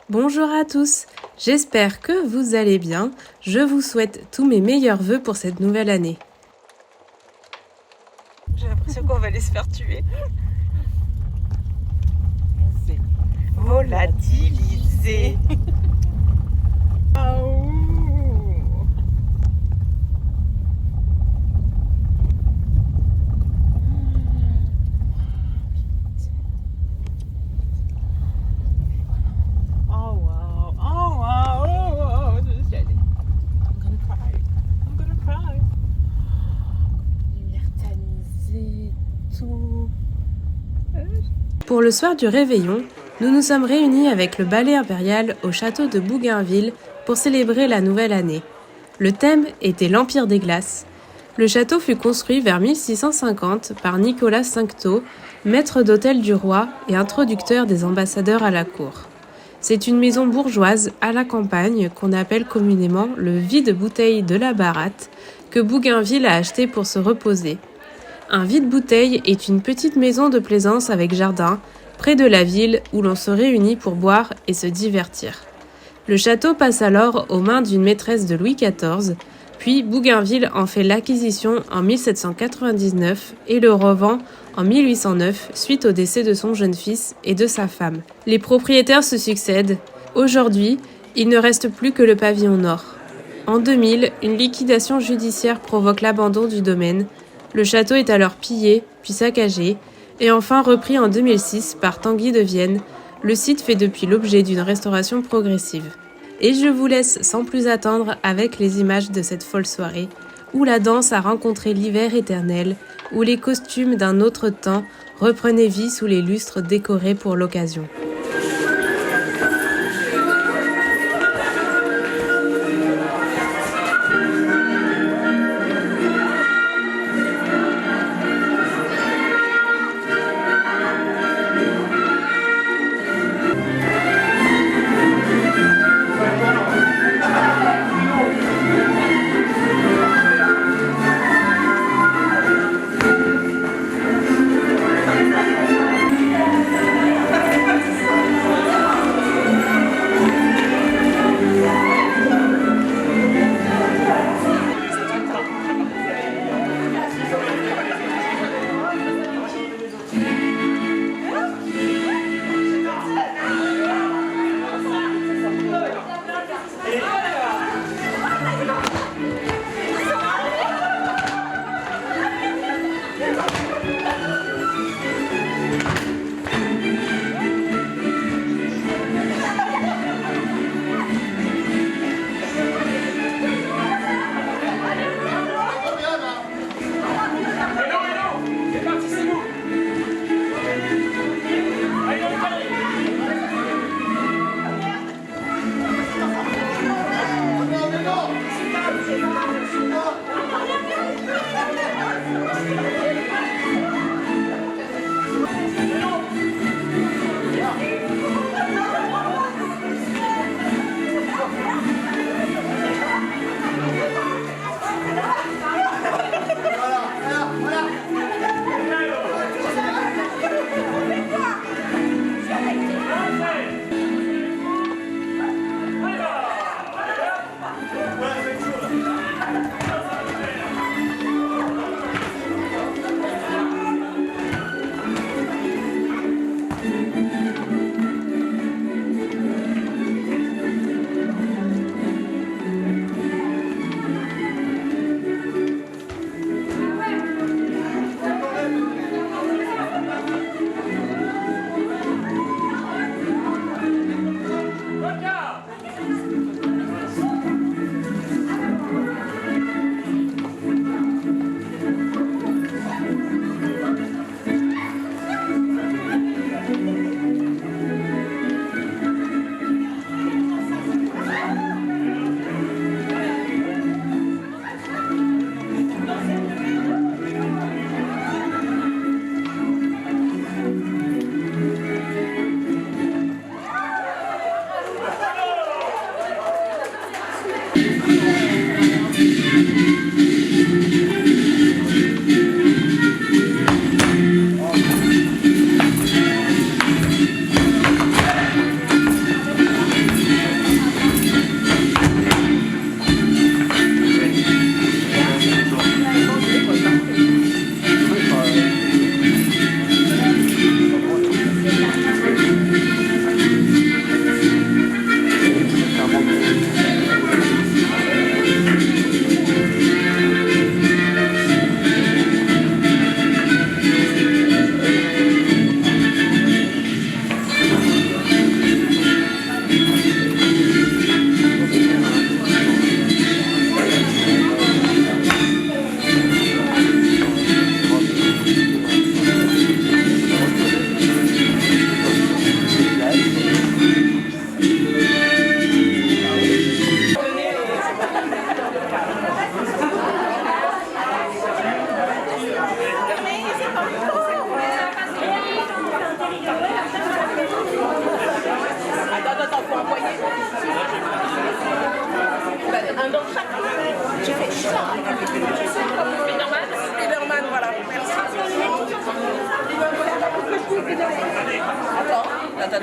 Bonjour à tous, j'espère que vous allez bien. Je vous souhaite tous mes meilleurs vœux pour cette nouvelle année. J'ai l'impression qu'on va aller se faire tuer. C'est Volatilisé. Pour le soir du réveillon, nous nous sommes réunis avec le ballet impérial au château de Bougainville pour célébrer la nouvelle année. Le thème était l'Empire des glaces. Le château fut construit vers 1650 par Nicolas Cinctot, maître d'hôtel du roi et introducteur des ambassadeurs à la cour. C'est une maison bourgeoise à la campagne qu'on appelle communément le vide-bouteille de la Baratte, que Bougainville a acheté pour se reposer. Un vide-bouteille est une petite maison de plaisance avec jardin, près de la ville où l'on se réunit pour boire et se divertir. Le château passe alors aux mains d'une maîtresse de Louis XIV, puis Bougainville en fait l'acquisition en 1799 et le revend en 1809 suite au décès de son jeune fils et de sa femme. Les propriétaires se succèdent. Aujourd'hui, il ne reste plus que le pavillon nord. En 2000, une liquidation judiciaire provoque l'abandon du domaine. Le château est alors pillé, puis saccagé, et enfin repris en 2006 par Tanguy de Vienne. Le site fait depuis l'objet d'une restauration progressive. Et je vous laisse sans plus attendre avec les images de cette folle soirée, où la danse a rencontré l'hiver éternel, où les costumes d'un autre temps reprenaient vie sous les lustres décorés pour l'occasion.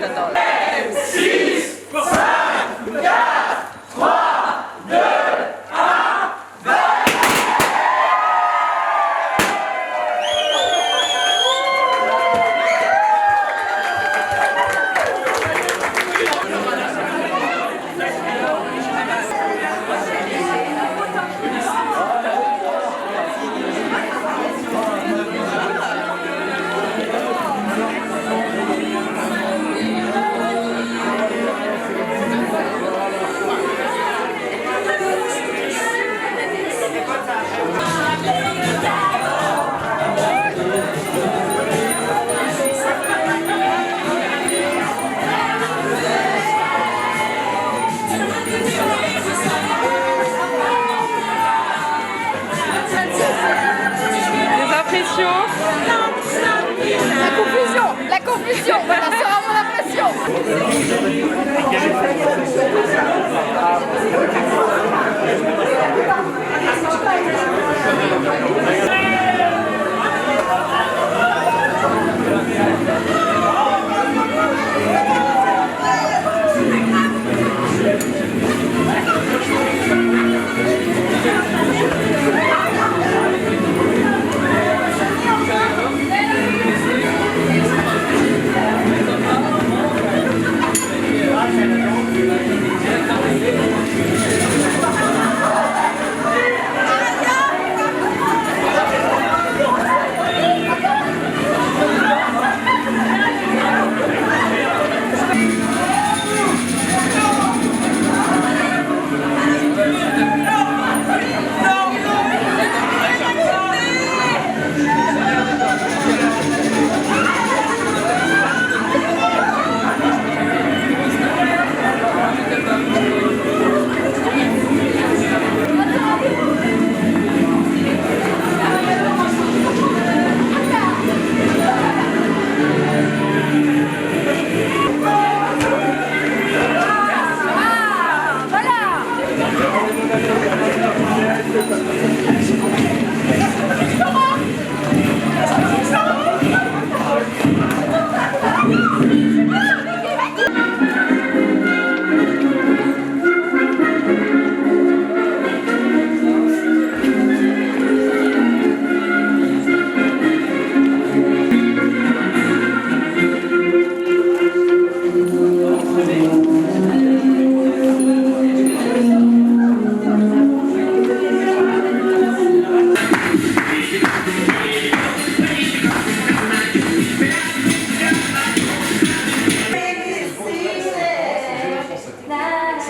attends. La confusion, voilà, c'est vraiment l'impression.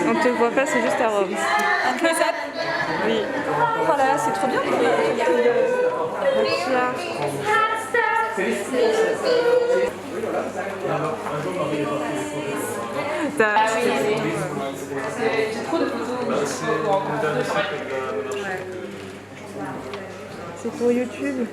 On te voit pas, c'est juste à Rome. Un close-up. Oui. Oh là là, c'est trop bien. J'ai trop de photos. C'est pour YouTube.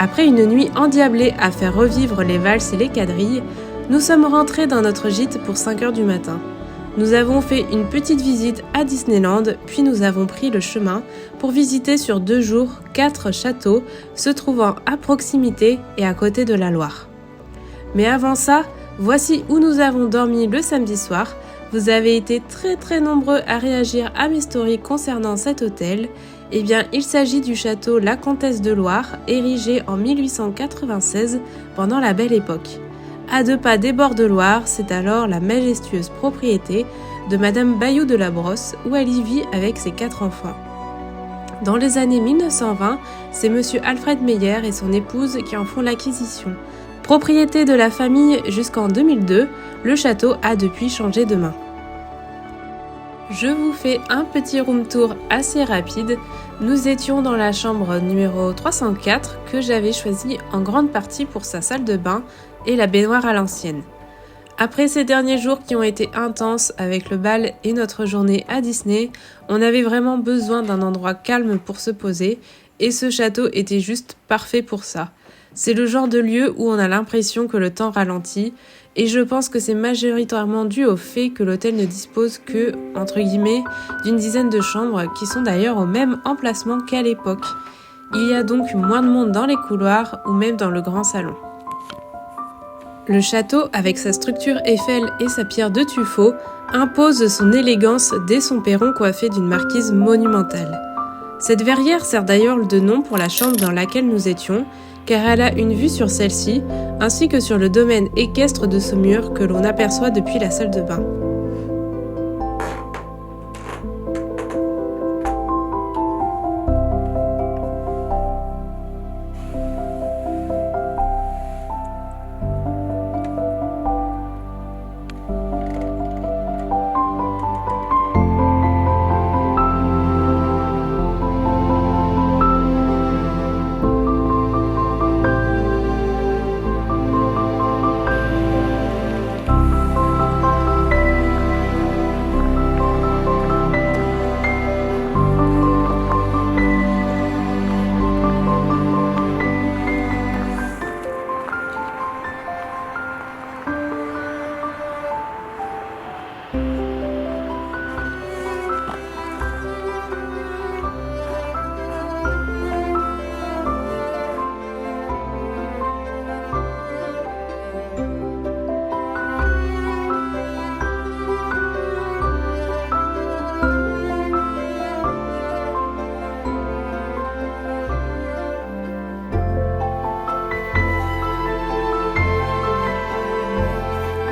Après une nuit endiablée à faire revivre les valses et les quadrilles, nous sommes rentrés dans notre gîte pour 5 heures du matin. Nous avons fait une petite visite à Disneyland, puis nous avons pris le chemin pour visiter sur 2 jours 4 châteaux se trouvant à proximité et à côté de la Loire. Mais avant ça, voici où nous avons dormi le samedi soir. Vous avez été très nombreux à réagir à mes stories concernant cet hôtel. Eh bien, il s'agit du château La Comtesse de Loire, érigé en 1896 pendant la Belle Époque. À 2 pas des bords de Loire, c'est alors la majestueuse propriété de Madame Bayou de la Brosse, où elle y vit avec ses 4 enfants. Dans les années 1920, c'est Monsieur Alfred Meyer et son épouse qui en font l'acquisition. Propriété de la famille jusqu'en 2002, le château a depuis changé de main. Je vous fais un petit room tour assez rapide. Nous étions dans la chambre numéro 304 que j'avais choisie en grande partie pour sa salle de bain et la baignoire à l'ancienne. Après ces derniers jours qui ont été intenses avec le bal et notre journée à Disney, on avait vraiment besoin d'un endroit calme pour se poser et ce château était juste parfait pour ça. C'est le genre de lieu où on a l'impression que le temps ralentit et je pense que c'est majoritairement dû au fait que l'hôtel ne dispose que, entre guillemets, d'une dizaine de chambres qui sont d'ailleurs au même emplacement qu'à l'époque. Il y a donc moins de monde dans les couloirs ou même dans le grand salon. Le château, avec sa structure Eiffel et sa pierre de tuffeau, impose son élégance dès son perron coiffé d'une marquise monumentale. Cette verrière sert d'ailleurs de nom pour la chambre dans laquelle nous étions, car elle a une vue sur celle-ci, ainsi que sur le domaine équestre de Saumur que l'on aperçoit depuis la salle de bain.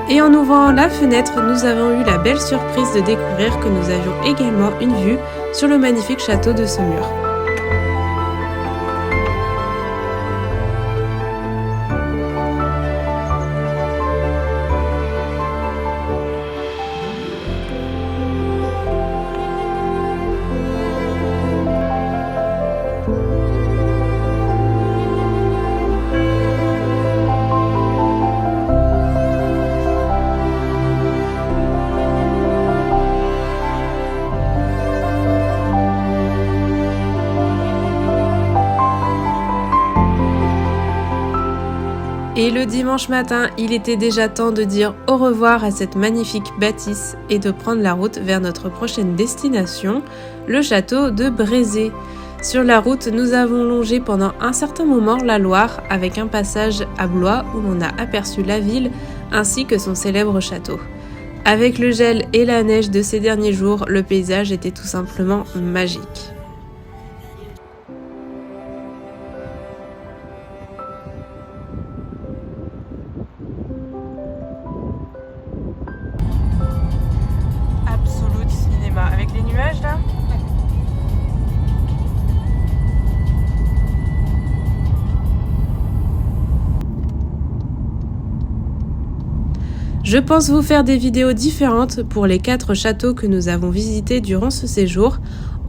Et en ouvrant la fenêtre, nous avons eu la belle surprise de découvrir que nous avions également une vue sur le magnifique château de Saumur. Et le dimanche matin, il était déjà temps de dire au revoir à cette magnifique bâtisse et de prendre la route vers notre prochaine destination, le château de Brézé. Sur la route, nous avons longé pendant un certain moment la Loire avec un passage à Blois où l'on a aperçu la ville ainsi que son célèbre château. Avec le gel et la neige de ces derniers jours, le paysage était tout simplement magique. Absolute cinéma. Avec les nuages là ? Je pense vous faire des vidéos différentes pour les 4 châteaux que nous avons visités durant ce séjour.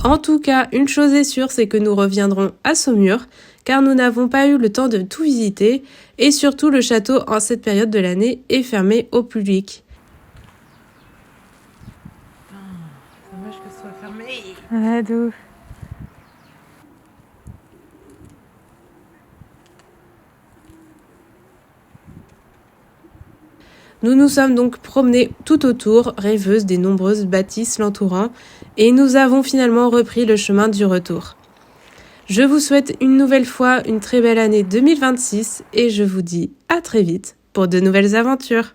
En tout cas, une chose est sûre, c'est que nous reviendrons à Saumur, car nous n'avons pas eu le temps de tout visiter, et surtout le château en cette période de l'année est fermé au public. Dommage que ce soit fermé. Ouais, d'où? Nous nous sommes donc promenés tout autour, rêveuses des nombreuses bâtisses l'entourant, et nous avons finalement repris le chemin du retour. Je vous souhaite une nouvelle fois une très belle année 2026 et je vous dis à très vite pour de nouvelles aventures.